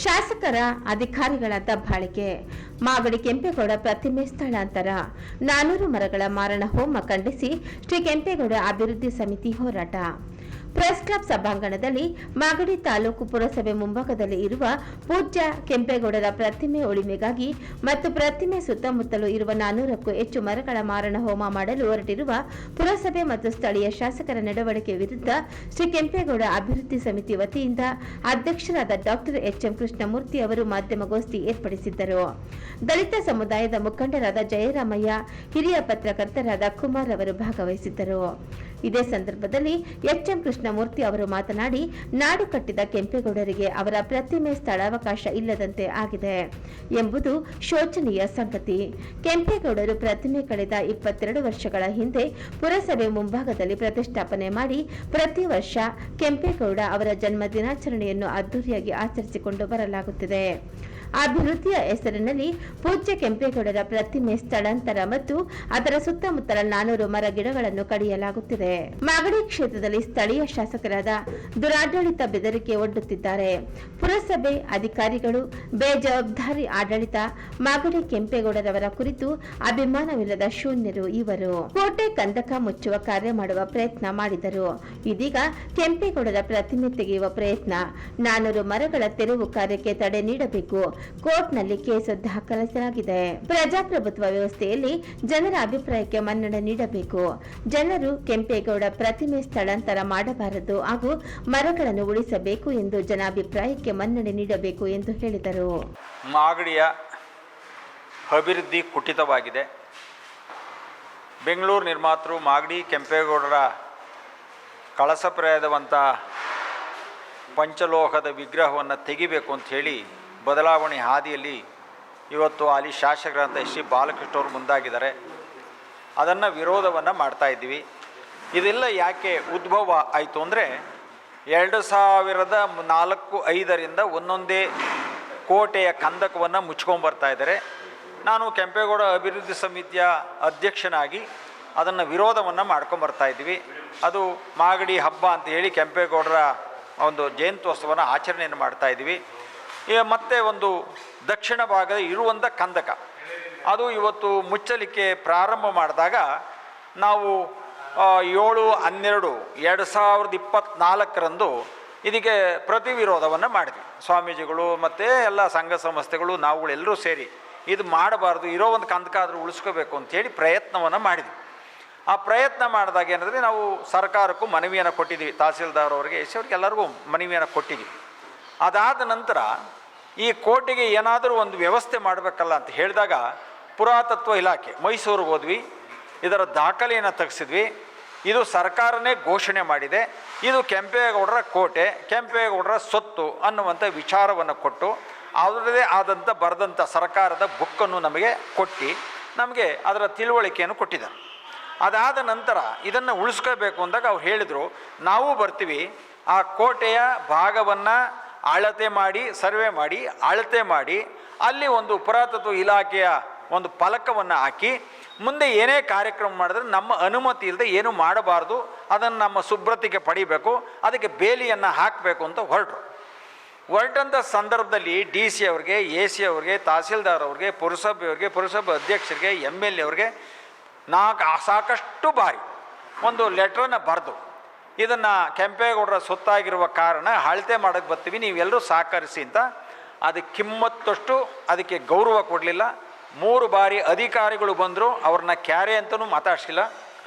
ಶಾಸಕರ ಅಧಿಕಾರಿಗಳ ದಬ್ಬಾಳಿಕೆ, ಮಾಗಡಿ ಕೆಂಪೇಗೌಡ ಪ್ರತಿಮೆ ಸ್ಥಳಾಂತರ, 400 ಮರಗಳ ಮಾರಣ ಹೋಮ ಖಂಡಿಸಿ ಶ್ರೀ ಕೆಂಪೇಗೌಡ ಅಭಿವೃದ್ಧಿ ಸಮಿತಿ ಹೋರಾಟ. ಪ್ರೆಸ್ ಕ್ಲಬ್ ಸಭಾಂಗಣದಲ್ಲಿ ಮಾಗಡಿ ತಾಲೂಕು ಪುರಸಭೆ ಮುಂಭಾಗದಲ್ಲಿ ಇರುವ ಪೂಜ್ಯ ಕೆಂಪೇಗೌಡರ ಪ್ರತಿಮೆ ಉಳಿಮೆಗಾಗಿ ಮತ್ತು ಪ್ರತಿಮೆ ಸುತ್ತಮುತ್ತಲೂ ಇರುವ 400ಕ್ಕೂ ಹೆಚ್ಚು ಮರಗಳ ಮಾರಣ ಹೋಮ ಮಾಡಲು ಹೊರಟಿರುವ ಪುರಸಭೆ ಮತ್ತು ಸ್ಥಳೀಯ ಶಾಸಕರ ನಡವಳಿಕೆ ವಿರುದ್ಧ ಶ್ರೀ ಕೆಂಪೇಗೌಡ ಅಭಿವೃದ್ಧಿ ಸಮಿತಿ ವತಿಯಿಂದ ಅಧ್ಯಕ್ಷರಾದ ಡಾಕ್ಟರ್ ಎಚ್.ಎಂ. ಕೃಷ್ಣಮೂರ್ತಿ ಅವರು ಮಾಧ್ಯಮಗೋಷ್ಠಿ ಏರ್ಪಡಿಸಿದ್ದರು. ದಲಿತ ಸಮುದಾಯದ ಮುಖಂಡರಾದ ಜಯರಾಮಯ್ಯ, ಹಿರಿಯ ಪತ್ರಕರ್ತರಾದ ಕುಮಾರ್ ಅವರು ಭಾಗವಹಿಸಿದ್ದರು. ಇದೇ ಸಂದರ್ಭದಲ್ಲಿ ಎಚ್.ಎಂ. ಕೃಷ್ಣಮೂರ್ತಿ ಅವರು ಮಾತನಾಡಿ, ನಾಡು ಕಟ್ಟಿದ ಕೆಂಪೇಗೌಡರಿಗೆ ಅವರ ಪ್ರತಿಮೆ ಸ್ಥಳಾವಕಾಶ ಇಲ್ಲದಂತೆ ಆಗಿದೆ ಎಂಬುದು ಶೋಚನೀಯ ಸಂಗತಿ. ಕೆಂಪೇಗೌಡರು ಪ್ರತಿಮೆ ಕಳೆದ 22 ವರ್ಷಗಳ ಹಿಂದೆ ಪುರಸಭೆ ಮುಂಭಾಗದಲ್ಲಿ ಪ್ರತಿಷ್ಠಾಪನೆ ಮಾಡಿ ಪ್ರತಿ ವರ್ಷ ಕೆಂಪೇಗೌಡ ಅವರ ಜನ್ಮ ದಿನಾಚರಣೆಯನ್ನು ಅದ್ದೂರಿಯಾಗಿ ಆಚರಿಸಿಕೊಂಡು ಬರಲಾಗುತ್ತಿದೆ. ಅಭಿವೃದ್ಧಿಯ ಹೆಸರಿನಲ್ಲಿ ಪೂಜ್ಯ ಕೆಂಪೇಗೌಡರ ಪ್ರತಿಮೆ ಸ್ಥಳಾಂತರ ಮತ್ತು ಅದರ ಸುತ್ತಮುತ್ತಲ 400 ಮರ ಗಿಡಗಳನ್ನು ಕಡಿಯಲಾಗುತ್ತಿದೆ. ಮಾಗಡಿ ಕ್ಷೇತ್ರದಲ್ಲಿ ಸ್ಥಳೀಯ ಶಾಸಕರಾದ ದುರಾಡಳಿತ ಬೆದರಿಕೆ ಒಡ್ಡುತ್ತಿದ್ದಾರೆ. ಪುರಸಭೆ ಅಧಿಕಾರಿಗಳು ಬೇಜವಾಬ್ದಾರಿ ಆಡಳಿತ. ಮಾಗಡಿ ಕೆಂಪೇಗೌಡರವರ ಕುರಿತು ಅಭಿಮಾನವಿಲ್ಲದ ಶೂನ್ಯರು ಇವರು. ಕೋಟೆ ಕಂದಕ ಮುಚ್ಚುವ ಕಾರ್ಯ ಮಾಡುವ ಪ್ರಯತ್ನ ಮಾಡಿದರು. ಇದೀಗ ಕೆಂಪೇಗೌಡರ ಪ್ರತಿಮೆ ತೆಗೆಯುವ ಪ್ರಯತ್ನ. 400 ಮರಗಳ ತೆರವು ಕಾರ್ಯಕ್ಕೆ ತಡೆ ನೀಡಬೇಕು. ಕೋರ್ಟ್ನಲ್ಲಿ ಕೇಸು ದಾಖಲಿಸಲಾಗಿದೆ. ಪ್ರಜಾಪ್ರಭುತ್ವ ವ್ಯವಸ್ಥೆಯಲ್ಲಿ ಜನರ ಅಭಿಪ್ರಾಯಕ್ಕೆ ಮನ್ನಣೆ ನೀಡಬೇಕು. ಜನರು ಕೆಂಪೇಗೌಡ ಪ್ರತಿಮೆ ಸ್ಥಳಾಂತರ ಮಾಡಬಾರದು ಹಾಗೂ ಮರಗಳನ್ನು ಉಳಿಸಬೇಕು ಎಂದು ಜನಾಭಿಪ್ರಾಯಕ್ಕೆ ಮನ್ನಣೆ ನೀಡಬೇಕು ಎಂದು ಹೇಳಿದರು. ಮಾಗಡಿಯ ಅಭಿವೃದ್ಧಿ ಕುಟಿತವಾಗಿದೆ. ಬೆಂಗಳೂರು ನಿರ್ಮಾತೃ ಮಾಗಡಿ ಕೆಂಪೇಗೌಡರ ಕಳಸಪ್ರಾಯದವಂಥ ಪಂಚಲೋಹದ ವಿಗ್ರಹವನ್ನು ತೆಗಿಬೇಕು ಅಂತ ಹೇಳಿ ಬದಲಾವಣೆ ಹಾದಿಯಲ್ಲಿ ಇವತ್ತು ಅಲ್ಲಿ ಶಾಸಕರಂತ ಶ್ರೀ ಬಾಲಕೃಷ್ಣ ಅವರು ಮುಂದಾಗಿದ್ದಾರೆ. ಅದನ್ನು ವಿರೋಧವನ್ನು ಮಾಡ್ತಾ ಇದ್ದೀವಿ. ಇದೆಲ್ಲ ಯಾಕೆ ಉದ್ಭವ ಆಯಿತು ಅಂದರೆ 2004-05ರಿಂದ ಒಂದೊಂದೇ ಕೋಟೆಯ ಕಂದಕವನ್ನು ಮುಚ್ಕೊಂಡ್ಬರ್ತಾ ಇದ್ದಾರೆ. ನಾನು ಕೆಂಪೇಗೌಡ ಅಭಿವೃದ್ಧಿ ಸಮಿತಿಯ ಅಧ್ಯಕ್ಷನಾಗಿ ಅದನ್ನು ವಿರೋಧವನ್ನು ಮಾಡ್ಕೊಂಬರ್ತಾ ಇದ್ವಿ. ಅದು ಮಾಗಡಿ ಹಬ್ಬ ಅಂತ ಹೇಳಿ ಕೆಂಪೇಗೌಡರ ಒಂದು ಜಯಂತ್ಯೋತ್ಸವನ ಆಚರಣೆಯನ್ನು ಮಾಡ್ತಾ ಇದ್ವಿ. ಮತ್ತು ಒಂದು ದಕ್ಷಿಣ ಭಾಗದ ಇರುವಂಥ ಕಂದಕ ಅದು ಇವತ್ತು ಮುಚ್ಚಲಿಕ್ಕೆ ಪ್ರಾರಂಭ ಮಾಡಿದಾಗ ನಾವು 7/12/2024 ಇದಕ್ಕೆ ಪ್ರತಿ ವಿರೋಧವನ್ನು ಮಾಡಿದ್ವಿ. ಸ್ವಾಮೀಜಿಗಳು ಮತ್ತು ಎಲ್ಲ ಸಂಘ ಸಂಸ್ಥೆಗಳು ನಾವುಗಳೆಲ್ಲರೂ ಸೇರಿ ಇದು ಮಾಡಬಾರ್ದು, ಇರೋ ಒಂದು ಕಂದಕ ಆದರೂ ಉಳಿಸ್ಕೋಬೇಕು ಅಂಥೇಳಿ ಪ್ರಯತ್ನವನ್ನು ಮಾಡಿದ್ವಿ. ಆ ಪ್ರಯತ್ನ ಮಾಡಿದಾಗ ಏನಂದರೆ ನಾವು ಸರ್ಕಾರಕ್ಕೂ ಮನವಿಯನ್ನು ಕೊಟ್ಟಿದ್ವಿ. ತಹಸೀಲ್ದಾರ್ ಅವರಿಗೆ ಎಲ್ಲರಿಗೂ ಮನವಿಯನ್ನು ಕೊಟ್ಟಿದ್ವಿ. ಅದಾದ ನಂತರ ಈ ಕೋಟೆಗೆ ಏನಾದರೂ ಒಂದು ವ್ಯವಸ್ಥೆ ಮಾಡಬೇಕಲ್ಲ ಅಂತ ಹೇಳಿದಾಗ ಪುರಾತತ್ವ ಇಲಾಖೆ ಮೈಸೂರಿಗೆ ಹೋದ್ವಿ. ಇದರ ದಾಖಲೆಯನ್ನು ತೆಗೆಸಿದ್ವಿ. ಇದು ಸರ್ಕಾರನೇ ಘೋಷಣೆ ಮಾಡಿದೆ, ಇದು ಕೆಂಪೇಗೌಡರ ಕೋಟೆ, ಕೆಂಪೇಗೌಡರ ಸೊತ್ತು ಅನ್ನುವಂಥ ವಿಚಾರವನ್ನು ಕೊಟ್ಟು ಅವರದೇ ಆದಂಥ ಬರೆದಂಥ ಸರ್ಕಾರದ ಬುಕ್ಕನ್ನು ನಮಗೆ ಕೊಟ್ಟು ನಮಗೆ ಅದರ ತಿಳುವಳಿಕೆಯನ್ನು ಕೊಟ್ಟಿದ್ದಾರೆ. ಅದಾದ ನಂತರ ಇದನ್ನು ಉಳಿಸ್ಕೋಬೇಕು ಅಂದಾಗ ಅವ್ರು ಹೇಳಿದರು, ನಾವು ಬರ್ತೀವಿ, ಆ ಕೋಟೆಯ ಭಾಗವನ್ನು ಅಳತೆ ಮಾಡಿ ಸರ್ವೆ ಮಾಡಿ ಅಳತೆ ಮಾಡಿ ಅಲ್ಲಿ ಒಂದು ಪುರಾತತ್ವ ಇಲಾಖೆಯ ಒಂದು ಫಲಕವನ್ನು ಹಾಕಿ ಮುಂದೆ ಏನೇ ಕಾರ್ಯಕ್ರಮ ಮಾಡಿದ್ರೆ ನಮ್ಮ ಅನುಮತಿ ಇಲ್ಲದೆ ಏನೂ ಮಾಡಬಾರ್ದು, ಅದನ್ನು ನಮ್ಮ ಸುಭ್ರತೆಗೆ ಪಡಿಬೇಕು, ಅದಕ್ಕೆ ಬೇಲಿಯನ್ನು ಹಾಕಬೇಕು ಅಂತ ಹೊರಟಂಥ ಸಂದರ್ಭದಲ್ಲಿ DC ಅವ್ರಿಗೆ, AC ಅವ್ರಿಗೆ, ತಹಸೀಲ್ದಾರ್ ಅವ್ರಿಗೆ, ಪುರಸಭೆಯವ್ರಿಗೆ, ಪುರಸಭೆ ಅಧ್ಯಕ್ಷರಿಗೆ, MLA ಅವ್ರಿಗೆ ಸಾಕಷ್ಟು ಬಾರಿ ಒಂದು ಲೆಟ್ರನ್ನು ಬರೆದು ಇದನ್ನು ಕೆಂಪೇಗೌಡರ ಸೊತ್ತಾಗಿರುವ ಕಾರಣ ಅಳತೆ ಮಾಡೋಕ್ಕೆ ಬರ್ತೀವಿ, ನೀವೆಲ್ಲರೂ ಸಹಕರಿಸಿ ಅಂತ. ಅದಕ್ಕೆ ಕಿಮ್ಮತ್ತಷ್ಟು ಅದಕ್ಕೆ ಗೌರವ ಕೊಡಲಿಲ್ಲ. 3 ಬಾರಿ ಅಧಿಕಾರಿಗಳು ಬಂದರು, ಅವ್ರನ್ನ ಕ್ಯಾರೆ ಅಂತಲೂ ಮಾತಾಡಿಸಿಲ್ಲ.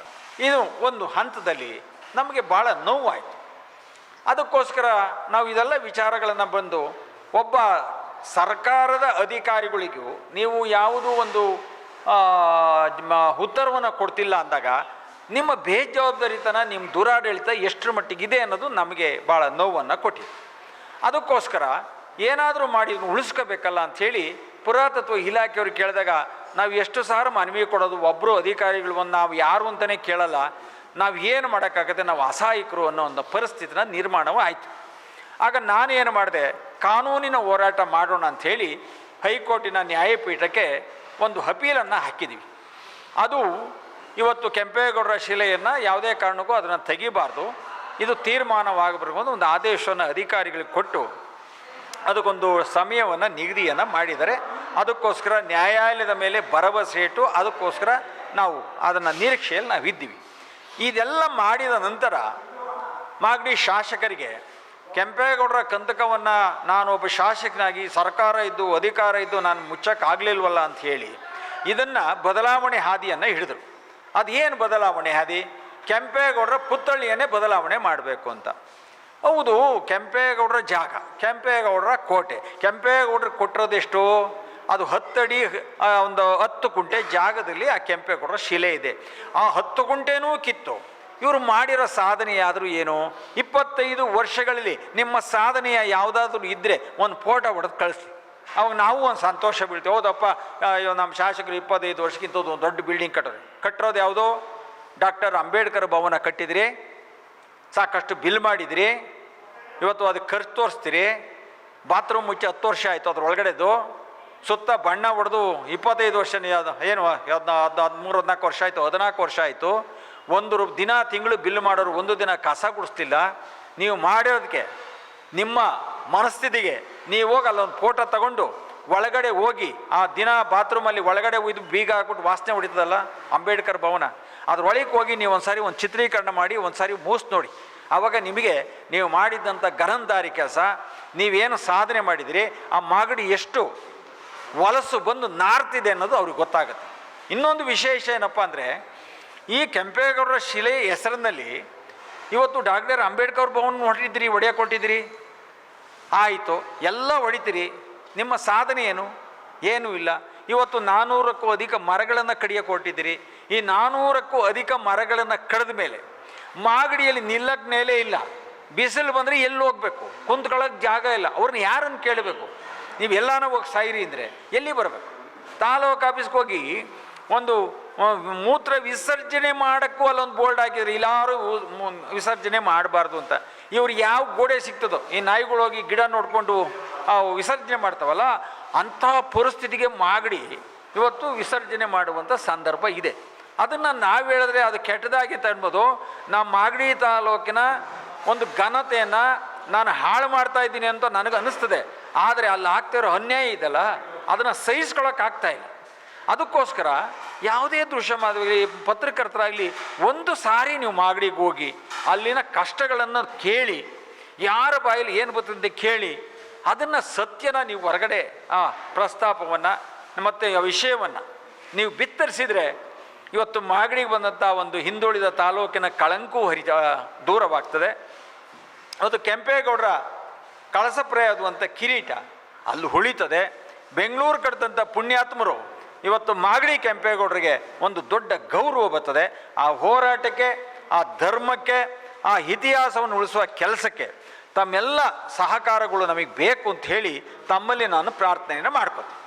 ಇದು ಒಂದು ಹಂತದಲ್ಲಿ ನಮಗೆ ಭಾಳ ನೋವಾಯಿತು. ಅದಕ್ಕೋಸ್ಕರ ನಾವು ಇದೆಲ್ಲ ವಿಚಾರಗಳನ್ನು ಬಂದು ಒಬ್ಬ ಸರ್ಕಾರದ ಅಧಿಕಾರಿಗಳಿಗೂ ನೀವು ಯಾವುದೂ ಒಂದು ಉತ್ತರವನ್ನು ಕೊಡ್ತಿಲ್ಲ ಅಂದಾಗ ನಿಮ್ಮ ಬೇಜವಾಬ್ದಾರಿತನ, ನಿಮ್ಮ ದುರಾಡಳಿತ ಎಷ್ಟರ ಮಟ್ಟಿಗಿದೆ ಅನ್ನೋದು ನಮಗೆ ಭಾಳ ನೋವನ್ನು ಕೊಟ್ಟಿದೆ. ಅದಕ್ಕೋಸ್ಕರ ಏನಾದರೂ ಮಾಡಿ ಉಳಿಸ್ಕೋಬೇಕಲ್ಲ ಅಂಥೇಳಿ ಪುರಾತತ್ವ ಇಲಾಖೆಯವ್ರಿಗೆ ಕೇಳಿದಾಗ ನಾವು ಎಷ್ಟು ಸಾರ ಮನವಿ ಕೊಡೋದು, ಒಬ್ಬರು ಅಧಿಕಾರಿಗಳು ಬಂದು ನಾವು ಯಾರು ಅಂತಲೇ ಕೇಳಲ್ಲ, ನಾವು ಏನು ಮಾಡೋಕ್ಕಾಗತ್ತೆ, ನಾವು ಅಸಹಾಯಕರು ಅನ್ನೋ ಒಂದು ಪರಿಸ್ಥಿತಿನ ನಿರ್ಮಾಣವಾಯಿತು. ಆಗ ನಾನೇನು ಮಾಡಿದೆ, ಕಾನೂನಿನ ಹೋರಾಟ ಮಾಡೋಣ ಅಂಥೇಳಿ ಹೈಕೋರ್ಟಿನ ನ್ಯಾಯಪೀಠಕ್ಕೆ ಒಂದು ಅಪೀಲನ್ನು ಹಾಕಿದ್ದೀವಿ. ಅದು ಇವತ್ತು ಕೆಂಪೇಗೌಡರ ಶಿಲೆಯನ್ನು ಯಾವುದೇ ಕಾರಣಕ್ಕೂ ಅದನ್ನು ತೆಗಿಬಾರ್ದು, ಇದು ತೀರ್ಮಾನವಾಗಬೇಕು ಒಂದು ಆದೇಶವನ್ನು ಅಧಿಕಾರಿಗಳಿಗೆ ಕೊಟ್ಟು ಅದಕ್ಕೊಂದು ಸಮಯವನ್ನು ನಿಗದಿಯನ್ನು ಮಾಡಿದ್ದಾರೆ. ಅದಕ್ಕೋಸ್ಕರ ನ್ಯಾಯಾಲಯದ ಮೇಲೆ ಭರವಸೆ ಇಟ್ಟು ಅದಕ್ಕೋಸ್ಕರ ನಾವು ಅದನ್ನು ನಿರೀಕ್ಷೆಯಲ್ಲಿ ನಾವಿದ್ದೀವಿ. ಇದೆಲ್ಲ ಮಾಡಿದ ನಂತರ ಮಾಗಡಿ ಶಾಸಕರಿಗೆ ಕೆಂಪೇಗೌಡರ ಕಂದಕವನ್ನು ನಾನೊಬ್ಬ ಶಾಸಕನಾಗಿ ಸರ್ಕಾರ ಇದ್ದು ಅಧಿಕಾರ ಇದ್ದು ನಾನು ಮುಚ್ಚಕ್ಕಾಗಲಿಲ್ವಲ್ಲ ಅಂತ ಹೇಳಿ ಇದನ್ನು ಬದಲಾವಣೆ ಹಾದಿಯನ್ನು ಹಿಡಿದರು. ಅದೇನು ಬದಲಾವಣೆ ಹಾದಿ? ಕೆಂಪೇಗೌಡರ ಪುತ್ಥಳಿಯನ್ನೇ ಬದಲಾವಣೆ ಮಾಡಬೇಕು ಅಂತ. ಹೌದು, ಕೆಂಪೇಗೌಡರ ಜಾಗ, ಕೆಂಪೇಗೌಡರ ಕೋಟೆ, ಕೆಂಪೇಗೌಡರು ಕೊಟ್ಟಿರೋದೆಷ್ಟು? ಅದು 10 ಅಡಿ, ಒಂದು 10 ಕುಂಟೆ ಜಾಗದಲ್ಲಿ ಆ ಕೆಂಪೇಗೌಡರ ಶಿಲೆ ಇದೆ. ಆ 10 ಕುಂಟೆನೂ ಕಿತ್ತು. ಇವರು ಮಾಡಿರೋ ಸಾಧನೆಯಾದರೂ ಏನು? 25 ವರ್ಷಗಳಲ್ಲಿ ನಿಮ್ಮ ಸಾಧನೆಯ ಯಾವುದಾದ್ರೂ ಇದ್ದರೆ ಒಂದು ಫೋಟೋ ಹೊಡೆದು ಕಳಿಸಿ. ಅವಾಗ ನಾವು ಒಂದು ಸಂತೋಷ ಬೀಳ್ತೀವಿ. ಹೌದಪ್ಪ, ನಮ್ಮ ಶಾಸಕರು 25 ವರ್ಷಕ್ಕಿಂತ ಒಂದು ದೊಡ್ಡ ಬಿಲ್ಡಿಂಗ್ ಕಟ್ಟಿರೋದು ಯಾವುದೋ ಡಾಕ್ಟರ್ ಅಂಬೇಡ್ಕರ್ ಭವನ ಕಟ್ಟಿದ್ರಿ, ಸಾಕಷ್ಟು ಬಿಲ್ ಮಾಡಿದ್ರಿ, ಇವತ್ತು ಅದಕ್ಕೆ ಖರ್ಚು ತೋರಿಸ್ತೀರಿ. ಬಾತ್ರೂಮ್ ಮುಚ್ಚಿ 10 ವರ್ಷ ಆಯಿತು, ಅದ್ರೊಳಗಡೆದು ಸುತ್ತ ಬಣ್ಣ ಹೊಡೆದು 25 ವರ್ಷ ಏನು 13-14 ವರ್ಷ ಆಯಿತು, 14 ವರ್ಷ ಆಯಿತು. ಒಂದು ದಿನ ತಿಂಗಳು ಬಿಲ್ ಮಾಡೋರು ಒಂದು ದಿನ ಕಸ ಗುಡಿಸ್ತಿಲ್ಲ. ನೀವು ಮಾಡಿರೋದಕ್ಕೆ ನಿಮ್ಮ ಮನಸ್ಥಿತಿಗೆ ನೀವು ಹೋಗಿ ಅಲ್ಲೊಂದು ಫೋಟೋ ತಗೊಂಡು ಒಳಗಡೆ ಹೋಗಿ ಆ ದಿನ ಬಾತ್ರೂಮಲ್ಲಿ ಒಳಗಡೆ ಒಯ್ದು ಬೀಗ ಹಾಕ್ಬಿಟ್ಟು ವಾಸನೆ ಹೊಡಿತದಲ್ಲ ಅಂಬೇಡ್ಕರ್ ಭವನ, ಅದ್ರೊಳಗೆ ಹೋಗಿ ನೀವು ಒಂದು ಸಾರಿ ಒಂದು ಚಿತ್ರೀಕರಣ ಮಾಡಿ ಒಂದು ಸಾರಿ ಮೂಸ್ ನೋಡಿ. ಆವಾಗ ನಿಮಗೆ ನೀವು ಮಾಡಿದ್ದಂಥ ಗರಂದಾರಿ ಕೆಲಸ, ನೀವೇನು ಸಾಧನೆ ಮಾಡಿದಿರಿ, ಆ ಮಾಗಡಿ ಎಷ್ಟು ವಲಸು ಬಂದು ನಾರ್ತಿದೆ ಅನ್ನೋದು ಅವ್ರಿಗೆ ಗೊತ್ತಾಗುತ್ತೆ. ಇನ್ನೊಂದು ವಿಶೇಷ ಏನಪ್ಪ ಅಂದರೆ, ಈ ಕೆಂಪೇಗೌಡರ ಶಿಲೆ ಹೆಸರಿನಲ್ಲಿ ಇವತ್ತು ಡಾಕ್ಟರ್ ಅಂಬೇಡ್ಕರ್ ಭವನ ಹೊಟ್ಟಿದ್ದೀರಿ, ಹೊಡೆಯಕ್ಕೆ ಆಯಿತು, ಎಲ್ಲ ಹೊಡಿತೀರಿ. ನಿಮ್ಮ ಸಾಧನೆ ಏನು? ಏನೂ ಇಲ್ಲ. ಇವತ್ತು 400ಕ್ಕೂ ಅಧಿಕ ಮರಗಳನ್ನು ಕಡಿಯೋಕೆ ಹೊಟ್ಟಿದ್ದೀರಿ. ಈ 400ಕ್ಕೂ ಅಧಿಕ ಮರಗಳನ್ನು ಕಡಿದ ಮೇಲೆ ಮಾಗಡಿಯಲ್ಲಿ ನಿಲ್ಲಕ್ಕೆ ನೆಲೆ ಇಲ್ಲ. ಬಿಸಿಲು ಬಂದರೆ ಎಲ್ಲಿ ಹೋಗಬೇಕು? ಕುಂತ್ಕೊಳ್ಳೋಕೆ ಜಾಗ ಇಲ್ಲ. ಅವ್ರನ್ನ ಯಾರನ್ನು ಕೇಳಬೇಕು? ನೀವು ಎಲ್ಲಾನ ಹೋಗಿ ಸಾಯಿರಿ ಅಂದರೆ ಎಲ್ಲಿ ಬರಬೇಕು? ತಾಲೂಕು ಆಫೀಸ್ಗೆ ಹೋಗಿ ಒಂದು ಮೂತ್ರ ವಿಸರ್ಜನೆ ಮಾಡೋಕ್ಕೂ ಅಲ್ಲೊಂದು ಬೋರ್ಡ್ ಹಾಕಿದ್ರು, ಎಲ್ಲರೂ ವಿಸರ್ಜನೆ ಮಾಡಬಾರ್ದು ಅಂತ. ಇವ್ರು ಯಾವ ಗೋಡೆ ಸಿಗ್ತದೋ, ಈ ನಾಯಿಗಳು ಹೋಗಿ ಗಿಡ ನೋಡಿಕೊಂಡು ವಿಸರ್ಜನೆ ಮಾಡ್ತಾವಲ್ಲ, ಅಂಥ ಪರಿಸ್ಥಿತಿಗೆ ಮಾಗಡಿ ಇವತ್ತು ವಿಸರ್ಜನೆ ಮಾಡುವಂಥ ಸಂದರ್ಭ ಇದೆ. ಅದನ್ನು ನಾವು ಹೇಳಿದ್ರೆ ಅದು ಕೆಟ್ಟದಾಗಿತ್ತು ಅನ್ಬೋದು. ನಮ್ಮ ಮಾಗಡಿ ತಾಲೂಕಿನ ಒಂದು ಘನತೆಯನ್ನು ನಾನು ಹಾಳು ಮಾಡ್ತಾ ಇದ್ದೀನಿ ಅಂತ ನನಗೆ ಅನ್ನಿಸ್ತದೆ. ಆದರೆ ಅಲ್ಲಿ ಆಗ್ತಿರೋ ಅನ್ಯಾಯ ಇದೆಲ್ಲ, ಅದನ್ನು ಸಹಿಸ್ಕೊಳ್ಳೋಕ್ಕಾಗ್ತಾಯಿಲ್ಲ. ಅದಕ್ಕೋಸ್ಕರ ಯಾವುದೇ ದೃಶ್ಯ ಮಾಧ್ಯಮದಲ್ಲಿ ಪತ್ರಕರ್ತರಾಗಲಿ ಒಂದು ಸಾರಿ ನೀವು ಮಾಗಡಿಗೆ ಹೋಗಿ ಅಲ್ಲಿನ ಕಷ್ಟಗಳನ್ನು ಕೇಳಿ, ಯಾರ ಬಾಯಲ್ಲಿ ಏನು ಬರ್ತದೆ ಕೇಳಿ, ಅದನ್ನು ಸತ್ಯನ ನೀವು ಹೊರಗಡೆ ಪ್ರಸ್ತಾಪವನ್ನು ಮತ್ತು ಆ ವಿಷಯವನ್ನು ನೀವು ಬಿತ್ತರಿಸಿದರೆ ಇವತ್ತು ಮಾಗಡಿಗೆ ಬಂದಂಥ ಒಂದು ಹಿಂದುಳಿದ ತಾಲೂಕಿನ ಕಳಂಕು ದೂರವಾಗ್ತದೆ. ಇವತ್ತು ಕೆಂಪೇಗೌಡರ ಕಳಸಪ್ರಾಯದುವಂಥ ಕಿರೀಟ ಅಲ್ಲಿ ಉಳಿತದೆ. ಬೆಂಗಳೂರು ಕಟ್ಟಿದಂಥ ಪುಣ್ಯಾತ್ಮರು ಇವತ್ತು ಮಾಗಡಿ ಕೆಂಪೇಗೌಡರಿಗೆ ಒಂದು ದೊಡ್ಡ ಗೌರವ ಬರ್ತದೆ. ಆ ಹೋರಾಟಕ್ಕೆ, ಆ ಧರ್ಮಕ್ಕೆ, ಆ ಇತಿಹಾಸವನ್ನು ಉಳಿಸುವ ಕೆಲಸಕ್ಕೆ ತಮ್ಮೆಲ್ಲ ಸಹಕಾರಗಳು ನಮಗೆ ಬೇಕು ಅಂತ ಹೇಳಿ ತಮ್ಮಲ್ಲಿ ನಾನು ಪ್ರಾರ್ಥನೆಯನ್ನು ಮಾಡ್ಕೊತೀನಿ.